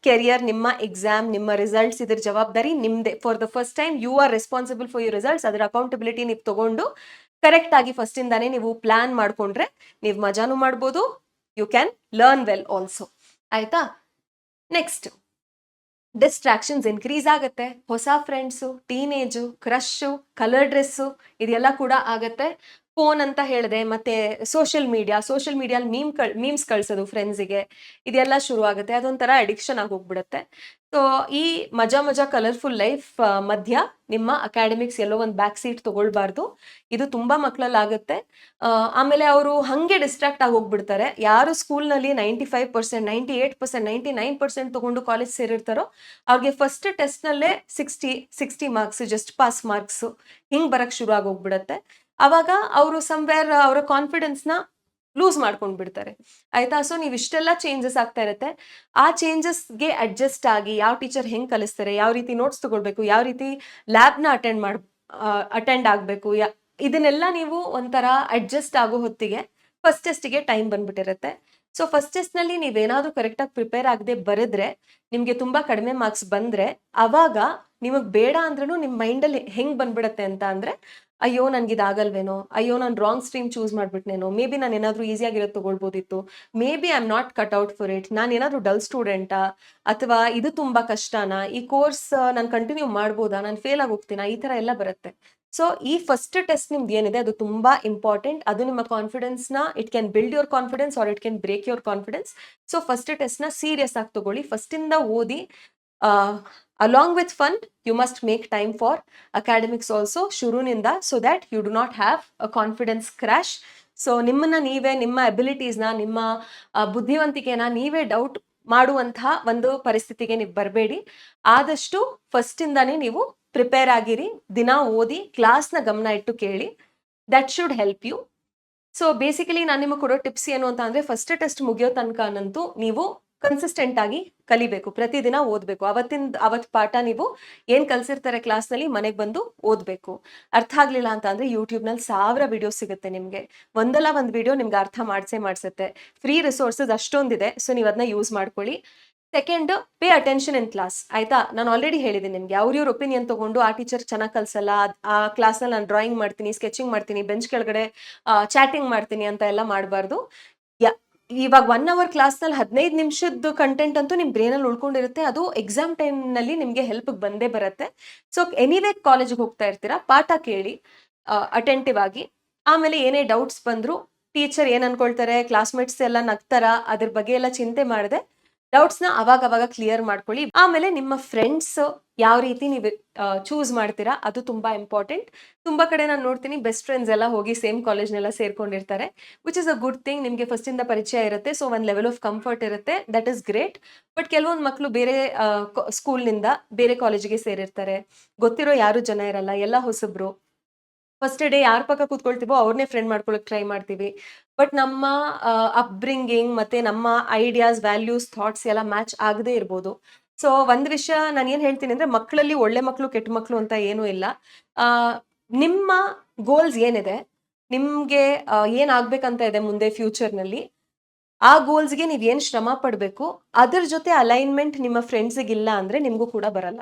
ಕೆರಿಯರ್, ನಿಮ್ಮ ಎಕ್ಸಾಮ್, ನಿಮ್ಮ ರಿಸಲ್ಟ್ಸ್, ಇದ್ರ ಜವಾಬ್ದಾರಿ ನಿಮ್ದೆ. For the first time you are responsible for your results. ಅದರ ಅಕೌಂಟಬಿಲಿಟಿ ನೀವು ತಗೊಂಡು ಕರೆಕ್ಟ್ ಆಗಿ ಫಸ್ಟ್ ಇಂದಾನೆ ನೀವು ಪ್ಲಾನ್ ಮಾಡ್ಕೊಂಡ್ರೆ ನೀವು ಮಜಾನು ಮಾಡ್ಬೋದು, you can learn well also. ಆಯ್ತಾ? ನೆಕ್ಸ್ಟ್, ಡಿಸ್ಟ್ರಾಕ್ಷನ್ಸ್ ಇನ್ಕ್ರೀಸ್ ಆಗುತ್ತೆ. ಹೊಸ friends, teenage, crush, colour dress, ಇದೆಲ್ಲ ಕೂಡ ಆಗತ್ತೆ. ಫೋನ್ ಅಂತ ಹೇಳಿದೆ, ಮತ್ತೆ ಸೋಷಿಯಲ್ ಮೀಡಿಯಲ್ಲಿ ಮೀಮ್ಸ್ ಕಳ್ಸೋದು ಫ್ರೆಂಡ್ಸಿಗೆ, ಇದೆಲ್ಲ ಶುರು ಆಗುತ್ತೆ. ಅದೊಂಥರ ಅಡಿಕ್ಷನ್ ಆಗಿ ಹೋಗ್ಬಿಡುತ್ತೆ. ಸೊ ಈ ಮಜಾ ಕಲರ್ಫುಲ್ ಲೈಫ್ ಮಧ್ಯ ನಿಮ್ಮ ಅಕಾಡೆಮಿಕ್ಸ್ ಎಲ್ಲೋ ಒಂದು ಬ್ಯಾಕ್ ಸೀಟ್ ತಗೊಳ್ಬಾರ್ದು. ಇದು ತುಂಬಾ ಮಕ್ಕಳಲ್ಲಿ ಆಗುತ್ತೆ. ಆಮೇಲೆ ಅವರು ಹಂಗೆ ಡಿಸ್ಟ್ರಾಕ್ಟ್ ಆಗಿ ಹೋಗ್ಬಿಡ್ತಾರೆ. ಯಾರು ಸ್ಕೂಲ್ನಲ್ಲಿ 95%, 98%, 99% ತಗೊಂಡು ಕಾಲೇಜ್ ಸೇರಿರ್ತಾರೋ ಅವ್ರಿಗೆ ಫಸ್ಟ್ ಟೆಸ್ಟ್ನಲ್ಲೇ 60 ಮಾರ್ಕ್ಸ್, ಜಸ್ಟ್ ಪಾಸ್ ಮಾರ್ಕ್ಸ್ ಹಿಂಗ್ ಬರಕ್ ಶುರು ಆಗಿ ಹೋಗ್ಬಿಡತ್ತೆ. ಅವಾಗ ಅವರು ಸಮ್ವೇರ್ ಅವರ ಕಾನ್ಫಿಡೆನ್ಸ್ನ ಲೂಸ್ ಮಾಡ್ಕೊಂಡು ಬಿಡ್ತಾರೆ. ಆಯ್ತಾ? ಸೊ ನೀವು ಇಷ್ಟೆಲ್ಲ ಚೇಂಜಸ್ ಆಗ್ತಾ ಇರುತ್ತೆ. ಆ ಚೇಂಜಸ್ಗೆ ಅಡ್ಜಸ್ಟ್ ಆಗಿ ಯಾವ ಟೀಚರ್ ಹೆಂಗ್ ಕಲಿಸ್ತಾರೆ, ಯಾವ ರೀತಿ ನೋಟ್ಸ್ ತಗೊಳ್ಬೇಕು, ಯಾವ ರೀತಿ ಲ್ಯಾಬ್ನ ಅಟೆಂಡ್ ಆಗಬೇಕು, ಇದನ್ನೆಲ್ಲ ನೀವು ಒಂಥರ ಅಡ್ಜಸ್ಟ್ ಆಗೋ ಹೊತ್ತಿಗೆ ಫಸ್ಟ್ ಟೆಸ್ಟಿಗೆ ಟೈಮ್ ಬಂದ್ಬಿಟ್ಟಿರುತ್ತೆ. ಸೊ ಫಸ್ಟ್ ಟೆಸ್ಟ್ನಲ್ಲಿ ನೀವೇನಾದ್ರೂ ಕರೆಕ್ಟಾಗಿ ಪ್ರಿಪೇರ್ ಆಗದೆ ಬರೆದ್ರೆ, ನಿಮಗೆ ತುಂಬಾ ಕಡಿಮೆ ಮಾರ್ಕ್ಸ್ ಬಂದ್ರೆ, ಅವಾಗ ನಿಮಗೆ ಬೇಡ ಅಂದ್ರೂ ನಿಮ್ಮ ಮೈಂಡಲ್ಲಿ ಹೆಂಗ್ ಬಂದ್ಬಿಡತ್ತೆ ಅಂತ ಅಂದ್ರೆ, ಅಯ್ಯೋ ನನ್ಗಿದಾಗಲ್ವೇನೋ, ಅಯ್ಯೋ ನಾನು ರಾಂಗ್ ಸ್ಟ್ರೀಮ್ ಚೂಸ್ ಮಾಡ್ಬಿಟ್ನೇನೋ, ಮೇ ಬಿ ನಾನು ಏನಾದರೂ ಈಸಿಯಾಗಿರೋದು ತಗೊಳ್ಬೋದಿತ್ತು, maybe I am not cut out for it, ನಾನು ಏನಾದರೂ ಡಲ್ ಸ್ಟೂಡೆಂಟಾ, ಅಥವಾ ಇದು ತುಂಬಾ ಕಷ್ಟನಾ, ಈ ಕೋರ್ಸ್ ನಾನು ಕಂಟಿನ್ಯೂ ಮಾಡ್ಬೋದಾ, ನಾನು ಫೇಲ್ ಆಗಿ ಹೋಗ್ತೀನಾ, ಈ ತರ ಎಲ್ಲ ಬರುತ್ತೆ. ಸೊ ಈ ಫಸ್ಟ್ ಟೆಸ್ಟ್ ನಿಮ್ದು ಏನಿದೆ ಅದು ತುಂಬಾ ಇಂಪಾರ್ಟೆಂಟ್. ಅದು ನಿಮ್ಮ ಕಾನ್ಫಿಡೆನ್ಸ್ನ, it can build your confidence or it can break your confidence. So first ಟೆಸ್ಟ್ನ ಸೀರಿಯಸ್ ಆಗಿ ತಗೊಳ್ಳಿ, ಫಸ್ಟ್ ಇಂದ ಓದಿ. Along with fun you must make time for academics also ಶುರುನಿಂದ, so that you do not have a confidence crash. So ನಿಮ್ಮನ್ನ ನೀವೇ, ನಿಮ್ಮ ಅಬಿಲಿಟೀಸ್ನ, ನಿಮ್ಮ ಬುದ್ಧಿವಂತಿಕೆನ ನೀವೇ ಡೌಟ್ ಮಾಡುವಂತಹ ಒಂದು ಪರಿಸ್ಥಿತಿಗೆ ನೀವು ಬರಬೇಡಿ. ಆದಷ್ಟು ಫಸ್ಟ್ ಇಂದಾನೇ ನೀವು ಪ್ರಿಪೇರ್ ಆಗಿರಿ, ದಿನ ಓದಿ, ಕ್ಲಾಸ್ನ ಗಮನ ಇಟ್ಟು ಕೇಳಿ. That should help you. So basically ನಾನು ನಿಮಗೆ ಕೊಡೋ ಟಿಪ್ಸ್ ಏನು ಅಂತ ಅಂದ್ರೆ, ಫಸ್ಟ್ ಟೆಸ್ಟ್ ಮುಗಿಯೋ ತನಕನಂತೂ ನೀವು ಕನ್ಸಿಸ್ಟೆಂಟ್ ಆಗಿ ಕಲಿಬೇಕು, ಪ್ರತಿದಿನ ಓದ್ಬೇಕು. ಅವತ್ ಪಾಠ ನೀವು ಏನ್ ಕಲ್ಸಿರ್ತಾರೆ ಕ್ಲಾಸ್ನಲ್ಲಿ ಮನೆಗೆ ಬಂದು ಓದ್ಬೇಕು. ಅರ್ಥ ಆಗ್ಲಿಲ್ಲ ಅಂತ ಅಂದ್ರೆ ಯೂಟ್ಯೂಬ್ನಲ್ಲಿ 1000 ವಿಡಿಯೋಸ್ ಸಿಗುತ್ತೆ ನಿಮ್ಗೆ, ಒಂದಲ್ಲ ಒಂದು ವಿಡಿಯೋ ನಿಮ್ಗೆ ಅರ್ಥ ಮಾಡ್ಸತ್ತೆ. ಫ್ರೀ ರಿಸೋರ್ಸಸ್ ಅಷ್ಟೊಂದಿದೆ, ಸೊ ನೀವು ಅದನ್ನ ಯೂಸ್ ಮಾಡ್ಕೊಳ್ಳಿ. Second, pay attention in class. ಆಯ್ತಾ? ನಾನು ಆಲ್ರೆಡಿ ಹೇಳಿದ್ದೀನಿ ನಿಮ್ಗೆ, ಅವ್ರ ಒಪಿನಿಯನ್ ತಗೊಂಡು ಆ ಟೀಚರ್ ಚೆನ್ನಾಗಿ ಕಲ್ಸಲ್ಲ, ಆ ಕ್ಲಾಸ್ನಲ್ಲಿ ನಾನು ಡ್ರಾಯಿಂಗ್ ಮಾಡ್ತೀನಿ, ಸ್ಕೆಚಿಂಗ್ ಮಾಡ್ತೀನಿ, ಬೆಂಚ್ ಕೆಳಗಡೆ ಚಾಟಿಂಗ್ ಮಾಡ್ತೀನಿ ಅಂತ ಎಲ್ಲ ಮಾಡಬಾರ್ದು. ಇವಾಗ 1 hour ಕ್ಲಾಸ್ನಲ್ಲಿ 15 ನಿಮಿಷದ ಕಂಟೆಂಟ್ ಅಂತೂ ನಿಮ್ ಬ್ರೇನಲ್ಲಿ ಉಳ್ಕೊಂಡಿರುತ್ತೆ, ಅದು ಎಕ್ಸಾಮ್ ಟೈಮ್ನಲ್ಲಿ ನಿಮ್ಗೆ ಹೆಲ್ಪ್ ಬಂದೇ ಬರುತ್ತೆ. ಸೊ ಎನಿವೇ ಕಾಲೇಜಿಗೆ ಹೋಗ್ತಾ ಇರ್ತೀರಾ, ಪಾಠ ಕೇಳಿ ಅಟೆಂಟಿವ್ ಆಗಿ. ಆಮೇಲೆ ಏನೇ ಡೌಟ್ಸ್ ಬಂದ್ರು, ಟೀಚರ್ ಏನ್ ಅನ್ಕೊಳ್ತಾರೆ, ಕ್ಲಾಸ್ಮೇಟ್ಸ್ ಎಲ್ಲ ನಗ್ತಾರ, ಅದ್ರ ಬಗ್ಗೆ ಎಲ್ಲ ಚಿಂತೆ ಮಾಡದೆ ಡೌಟ್ಸ್ನ ಅವಾಗ ಕ್ಲಿಯರ್ ಮಾಡ್ಕೊಳ್ಳಿ. ಆಮೇಲೆ ನಿಮ್ಮ ಫ್ರೆಂಡ್ಸ್ ಯಾವ ರೀತಿ ನೀವು ಚೂಸ್ ಮಾಡ್ತೀರಾ ಅದು ತುಂಬಾ ಇಂಪಾರ್ಟೆಂಟ್. ತುಂಬಾ ಕಡೆ ನಾನು ನೋಡ್ತೀನಿ ಬೆಸ್ಟ್ ಫ್ರೆಂಡ್ಸ್ ಎಲ್ಲ ಹೋಗಿ ಸೇಮ್ ಕಾಲೇಜ್ನೆಲ್ಲ ಸೇರ್ಕೊಂಡಿರ್ತಾರೆ, which is a good thing. ನಿಮಗೆ ಫಸ್ಟ್ ಇಂದ ಪರಿಚಯ ಇರುತ್ತೆ, ಸೊ ಒಂದು ಲೆವೆಲ್ ಆಫ್ ಕಂಫರ್ಟ್ ಇರುತ್ತೆ, ದಟ್ ಇಸ್ ಗ್ರೇಟ್. ಬಟ್ ಕೆಲವೊಂದು ಮಕ್ಕಳು ಬೇರೆ ಸ್ಕೂಲ್ನಿಂದ ಬೇರೆ ಕಾಲೇಜಿಗೆ ಸೇರಿರ್ತಾರೆ, ಗೊತ್ತಿರೋ ಯಾರು ಜನ ಇರಲ್ಲ, ಎಲ್ಲ ಹೊಸಬ್ರು. ಫಸ್ಟ್ ಡೇ ಯಾರ ಪಕ್ಕ ಕೂತ್ಕೊಳ್ತೀವೋ ಅವ್ರನ್ನೇ ಫ್ರೆಂಡ್ ಮಾಡ್ಕೊಳಕ್ ಟ್ರೈ ಮಾಡ್ತೀವಿ. ಬಟ್ ನಮ್ಮ ಅಪ್ಬ್ರಿಂಗಿಂಗ್ ಮತ್ತೆ ನಮ್ಮ ಐಡಿಯಾಸ್, ವ್ಯಾಲ್ಯೂಸ್, ಥಾಟ್ಸ್ ಎಲ್ಲ ಮ್ಯಾಚ್ ಆಗದೇ ಇರ್ಬೋದು. ಸೊ ಒಂದು ವಿಷಯ ನಾನು ಏನ್ ಹೇಳ್ತೀನಿ ಅಂದ್ರೆ, ಮಕ್ಕಳಲ್ಲಿ ಒಳ್ಳೆ ಮಕ್ಕಳು ಕೆಟ್ಟ ಮಕ್ಕಳು ಅಂತ ಏನೂ ಇಲ್ಲ. ಆ, ನಿಮ್ಮ ಗೋಲ್ಸ್ ಏನಿದೆ ನಿಮ್ಗೆ ಏನಾಗ್ಬೇಕಂತ ಇದೆ ಮುಂದೆ ಫ್ಯೂಚರ್ನಲ್ಲಿ, ಆ ಗೋಲ್ಸ್ಗೆ ನೀವ್ ಏನ್ ಶ್ರಮ ಪಡ್ಬೇಕು, ಅದ್ರ ಜೊತೆ ಅಲೈನ್ಮೆಂಟ್ ನಿಮ್ಮ ಫ್ರೆಂಡ್ಸಿಗಿಲ್ಲ ಅಂದ್ರೆ ನಿಮ್ಗೂ ಕೂಡ ಬರಲ್ಲ.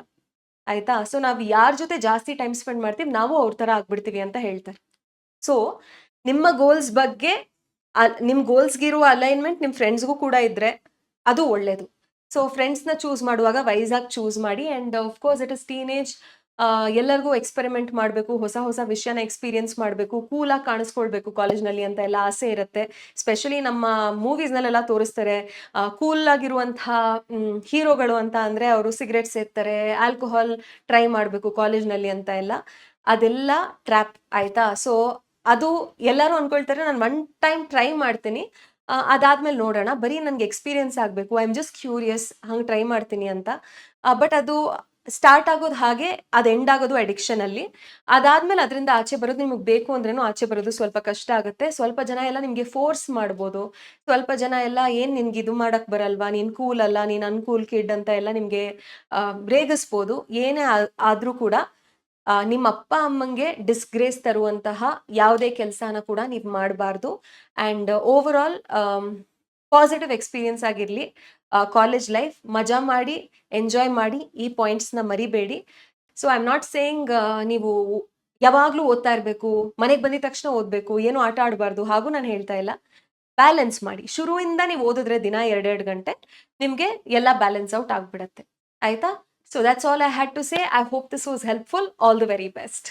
ಆಯ್ತಾ? ಸೊ ನಾವ್ ಯಾರ್ ಜೊತೆ ಜಾಸ್ತಿ ಟೈಮ್ ಸ್ಪೆಂಡ್ ಮಾಡ್ತೀವಿ, ನಾವು ಅವ್ರ ತರ ಆಗ್ಬಿಡ್ತೀವಿ ಅಂತ ಹೇಳ್ತಾರೆ. ಸೊ ನಿಮ್ಮ ಗೋಲ್ಸ್ ಬಗ್ಗೆ ನಿಮ್ ಗೋಲ್ಸ್ಗಿರುವ ಅಲೈನ್ಮೆಂಟ್ ನಿಮ್ ಫ್ರೆಂಡ್ಸ್‌ಗೂ ಕೂಡ ಇದ್ರೆ ಅದು ಒಳ್ಳೇದು. ಸೊ ಫ್ರೆಂಡ್ಸ್‌ನ ಚೂಸ್ ಮಾಡುವಾಗ ವೈಸಾಗಿ ಚೂಸ್ ಮಾಡಿ. And of course it is teenage. ಎಲ್ಲರಿಗೂ ಎಕ್ಸ್ಪೆರಿಮೆಂಟ್ ಮಾಡ್ಬೇಕು, ಹೊಸ ಹೊಸ ವಿಷಯನ ಎಕ್ಸ್‌ಪೀರಿಯನ್ಸ್ ಮಾಡ್ಬೇಕು, ಕೂಲಾಗಿ ಕಾಣಿಸ್ಕೊಳ್ಬೇಕು ಕಾಲೇಜ್‌ನಲ್ಲಿ ಅಂತ ಎಲ್ಲ ಆಸೆ ಇರುತ್ತೆ. ಸ್ಪೆಷಲಿ ನಮ್ಮ ಮೂವೀಸ್‌ನಲ್ಲೆಲ್ಲ ತೋರಿಸ್ತಾರೆ. ಕೂಲ್ ಆಗಿರುವಂತಹ ಹೀರೋಗಳು ಅಂತ ಅಂದ್ರೆ ಅವರು ಸಿಗರೇಟ್ ಸೇದ್ತಾರೆ, ಆಲ್ಕೋಹಾಲ್ ಟ್ರೈ ಮಾಡ್ಬೇಕು ಕಾಲೇಜ್‌ನಲ್ಲಿ ಅಂತ ಎಲ್ಲ. ಅದೆಲ್ಲ ಟ್ರ್ಯಾಪ್ ಆಯ್ತಾ? ಸೊ ಅದು ಎಲ್ಲರೂ ಅನ್ಕೊಳ್ತಾರೆ ನಾನು ಒನ್ ಟೈಮ್ ಟ್ರೈ ಮಾಡ್ತೀನಿ. ಅದಾದ್ಮೇಲೆ ನೋಡೋಣ. ಬರೀ ನನ್ಗೆ ಎಕ್ಸ್‌ಪೀರಿಯನ್ಸ್ ಆಗ್ಬೇಕು. I am just curious hang try ಮಾಡ್ತೀನಿ ಅಂತ. ಬಟ್ ಅದು ಸ್ಟಾರ್ಟ್ ಆಗೋದು ಹಾಗೆ, ಅದು ಎಂಡ್ ಆಗೋದು ಅಡಿಕ್ಷನ್ ಅಲ್ಲಿ. ಅದಾದ್ಮೇಲೆ ಅದರಿಂದ ಆಚೆ ಬರೋದು ನಿಮಗೆ ಬೇಕು ಅಂದ್ರೇನು ಆಚೆ ಬರೋದು ಸ್ವಲ್ಪ ಕಷ್ಟ ಆಗುತ್ತೆ. ಸ್ವಲ್ಪ ಜನ ಎಲ್ಲ ನಿಮ್ಗೆ ಫೋರ್ಸ್ ಮಾಡ್ಬೋದು. ಸ್ವಲ್ಪ ಜನ ಎಲ್ಲ "ಏನ್ ನಿನ್ಗೆ ಇದು ಮಾಡಕ್ ಬರಲ್ವಾ? ನೀನ್ ಕೂಲ್ ಅಲ್ಲ, ನೀನ್ ಅನ್‌ಕೂಲ್ ಕಿಡ್" ಅಂತ ಎಲ್ಲ ನಿಮ್ಗೆ ರೇಗಿಸ್ಬೋದು. ಏನೇ ಆದ್ರೂ ಕೂಡ ನಿಮ್ಮ ಅಪ್ಪ ಅಮ್ಮಂಗೆ ಡಿಸ್‌ಗ್ರೇಸ್ ತರುವಂತಹ ಯಾವುದೇ ಕೆಲಸನ ಕೂಡ ನೀವು ಮಾಡಬಾರ್ದು. And over all positive experience ಆಗಿರ್ಲಿ. ಕಾಲೇಜ್ ಲೈಫ್ ಮಜಾ ಮಾಡಿ, ಎಂಜಾಯ್ ಮಾಡಿ. ಈ ಪಾಯಿಂಟ್ಸ್‌ನ ಮರಿಬೇಡಿ. So I am not saying ನೀವು ಯಾವಾಗ್ಲೂ ಓದ್ತಾ ಇರ್ಬೇಕು, ಮನೆಗೆ ಬಂದಿದ ತಕ್ಷಣ ಓದ್ಬೇಕು, ಏನು ಆಟ ಆಡಬಾರ್ದು ಹಾಗೂ ನಾನು ಹೇಳ್ತಾ ಇಲ್ಲ. ಬ್ಯಾಲೆನ್ಸ್ ಮಾಡಿ. ಶುರುವಿಂದ ನೀವು ಓದಿದ್ರೆ ದಿನ 2 ಗಂಟೆ, ನಿಮ್ಗೆ ಎಲ್ಲ ಬ್ಯಾಲೆನ್ಸ್ ಔಟ್ ಆಗ್ಬಿಡತ್ತೆ. ಆಯ್ತಾ? So that's all I had to say. I hope this was helpful. All the very best.